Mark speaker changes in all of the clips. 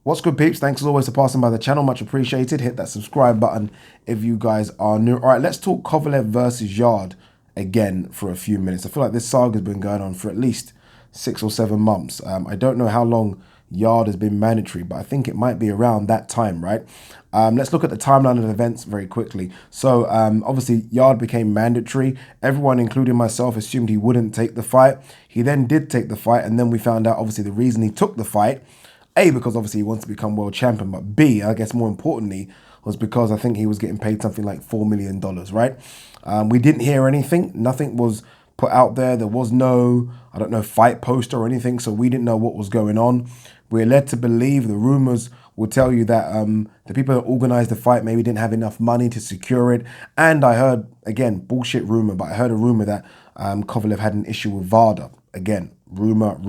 Speaker 1: What's good, peeps? Thanks as always for passing by the channel. Much appreciated. Hit that subscribe button if you guys are new. All right, let's talk Kovalev versus Yarde again for a few minutes. I feel like this saga has been going on for at least 6 or 7 months. I don't know how long Yarde has been mandatory, but I think it might be around that time, right? Let's look at the timeline of events very quickly. So obviously Yarde became mandatory. Everyone, including myself, assumed he wouldn't take the fight. He then did take the fight, and then we found out obviously the reason he took the fight, A, because obviously he wants to become world champion, but B, I guess more importantly, was because I think he was getting paid something like $4 million, right? We didn't hear anything. Nothing was put out there. There was no, I don't know, fight poster or anything, so we didn't know what was going on. We're led to believe, the rumors will tell you that the people that organized the fight maybe didn't have enough money to secure it. And I heard, again, bullshit rumor, but I heard a rumor that Kovalev had an issue with Varda. Again, rumor.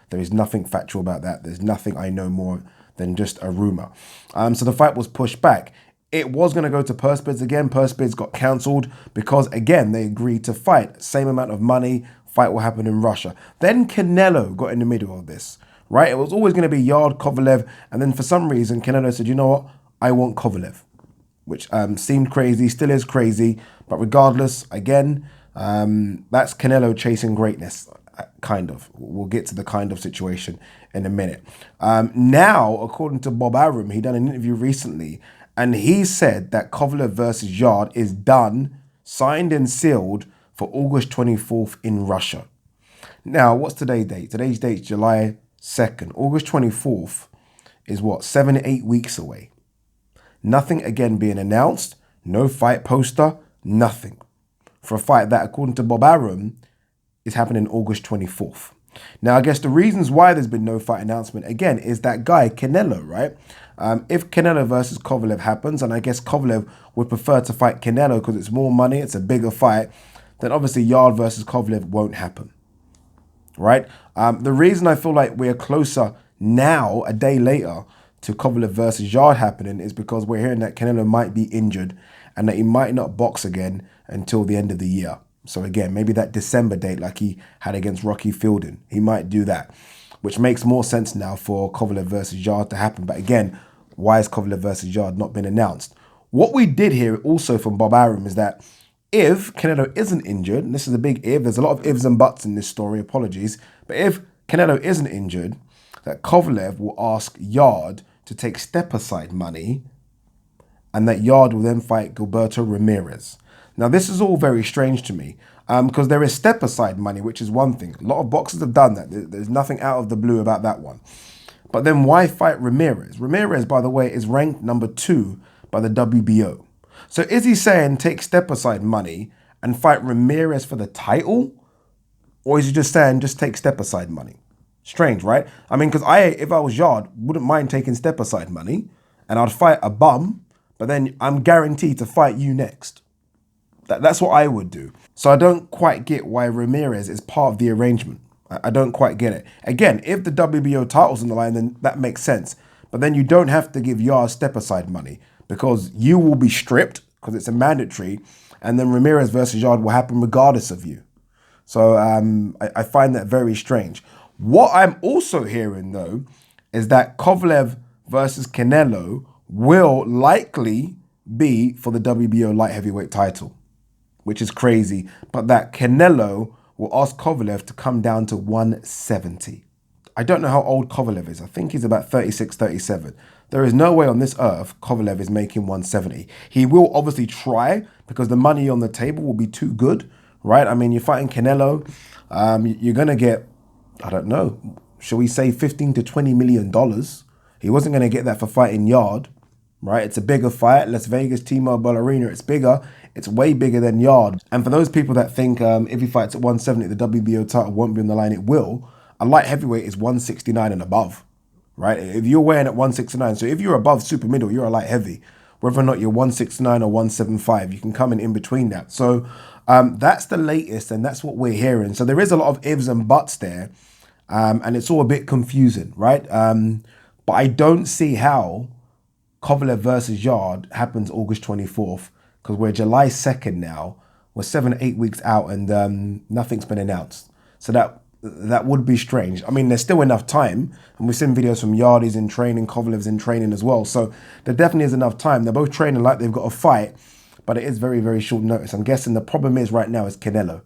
Speaker 1: There is nothing factual about that. There's nothing I know more than just a rumor. So the fight was pushed back. It was going to go to purse bids again. Purse bids got cancelled because, again, they agreed to fight. Same amount of money. Fight will happen in Russia. Then Canelo got in the middle of this, right? It was always going to be Yarde, Kovalev. And then for some reason, Canelo said, you know what? I want Kovalev, which seemed crazy, still is crazy. But regardless, again, that's Canelo chasing greatness, kind of. We'll get to the kind of situation in a minute. Now, according to Bob Arum, he done an interview recently, and he said that Kovalev versus Yarde is done, signed and sealed for August 24th in Russia. Now, what's today's date? Today's date is July 2nd. August 24th is what, 7 to 8 weeks away. Nothing again being announced, no fight poster, nothing. For a fight that, according to Bob Arum, is happening August 24th. Now, I guess the reasons why there's been no fight announcement, again, is that guy, Canelo, right? If Canelo versus Kovalev happens, and I guess Kovalev would prefer to fight Canelo because it's more money, it's a bigger fight, then obviously Yarde versus Kovalev won't happen, right? The reason I feel like we're closer now, a day later, to Kovalev versus Yarde happening is because we're hearing that Canelo might be injured and that he might not box again until the end of the year. So again, maybe that December date like he had against Rocky Fielding, he might do that, which makes more sense now for Kovalev versus Yarde to happen. But again, why has Kovalev versus Yarde not been announced? What we did hear also from Bob Arum is that if Canelo isn't injured, and this is a big if, there's a lot of ifs and buts in this story, apologies, but if Canelo isn't injured, that Kovalev will ask Yarde to take step-aside money and that Yarde will then fight Gilberto Ramirez. Now, this is all very strange to me because there is step-aside money, which is one thing. A lot of boxers have done that. There's nothing out of the blue about that one. But then why fight Ramirez? Ramirez, by the way, is ranked number 2 by the WBO. So is he saying take step-aside money and fight Ramirez for the title? Or is he just saying just take step-aside money? Strange, right? I mean, because if I was Yarde, wouldn't mind taking step-aside money and I'd fight a bum, but then I'm guaranteed to fight you next. That's what I would do. So I don't quite get why Ramirez is part of the arrangement. I don't quite get it. Again, if the WBO title's on the line, then that makes sense. But then you don't have to give Yarde step-aside money because you will be stripped because it's a mandatory, and then Ramirez versus Yarde will happen regardless of you. So I find that very strange. What I'm also hearing, though, is that Kovalev versus Canelo will likely be for the WBO light heavyweight title, which is crazy, but that Canelo will ask Kovalev to come down to 170. I don't know how old Kovalev is. I think he's about 36, 37. There is no way on this earth Kovalev is making 170. He will obviously try because the money on the table will be too good, right? I mean, you're fighting Canelo. You're going to get, I don't know, shall we say $15 to $20 million? He wasn't going to get that for fighting Yarde, right? It's a bigger fight. Las Vegas, T-Mobile Arena, it's bigger. It's way bigger than Yarde. And for those people that think if he fights at 170, the WBO title won't be on the line, it will. A light heavyweight is 169 and above, right? If you're weighing at 169, so if you're above super middle, you're a light heavy. Whether or not you're 169 or 175, you can come in between that. So that's the latest, and that's what we're hearing. So there is a lot of ifs and buts there, and it's all a bit confusing, right? But I don't see how Kovalev versus Yarde happens August 24th, because we're July 2nd now. We're 7 to 8 weeks out and nothing's been announced. So that that would be strange. I mean, there's still enough time, and we've seen videos from Yarde's in training, Kovalev's in training as well. So there definitely is enough time. They're both training like they've got a fight, but it is very, very short notice. I'm guessing the problem is right now is Canelo,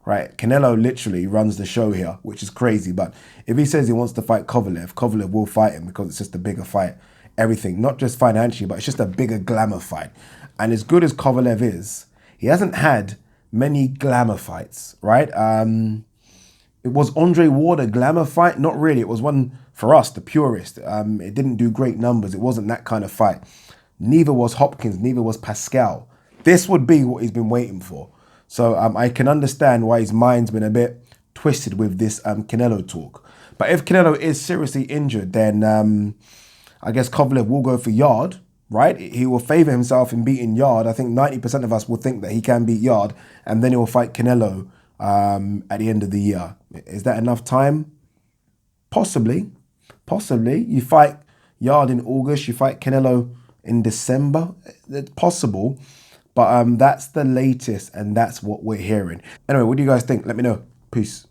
Speaker 1: right? Canelo literally runs the show here, which is crazy. But if he says he wants to fight Kovalev, Kovalev will fight him because it's just a bigger fight. Everything, not just financially, but it's just a bigger glamour fight. And as good as Kovalev is, he hasn't had many glamour fights, right? It was Andre Ward a glamour fight? Not really. It was one for us, the purist. It didn't do great numbers. It wasn't that kind of fight. Neither was Hopkins. Neither was Pascal. This would be what he's been waiting for. So I can understand why his mind's been a bit twisted with this Canelo talk. But if Canelo is seriously injured, then I guess Kovalev will go for Yarde, right? He will favour himself in beating Yarde. I think 90% of us will think that he can beat Yarde, and then he will fight Canelo at the end of the year. Is that enough time? Possibly. Possibly. You fight Yarde in August, you fight Canelo in December. It's possible. But that's the latest, and that's what we're hearing. Anyway, what do you guys think? Let me know. Peace.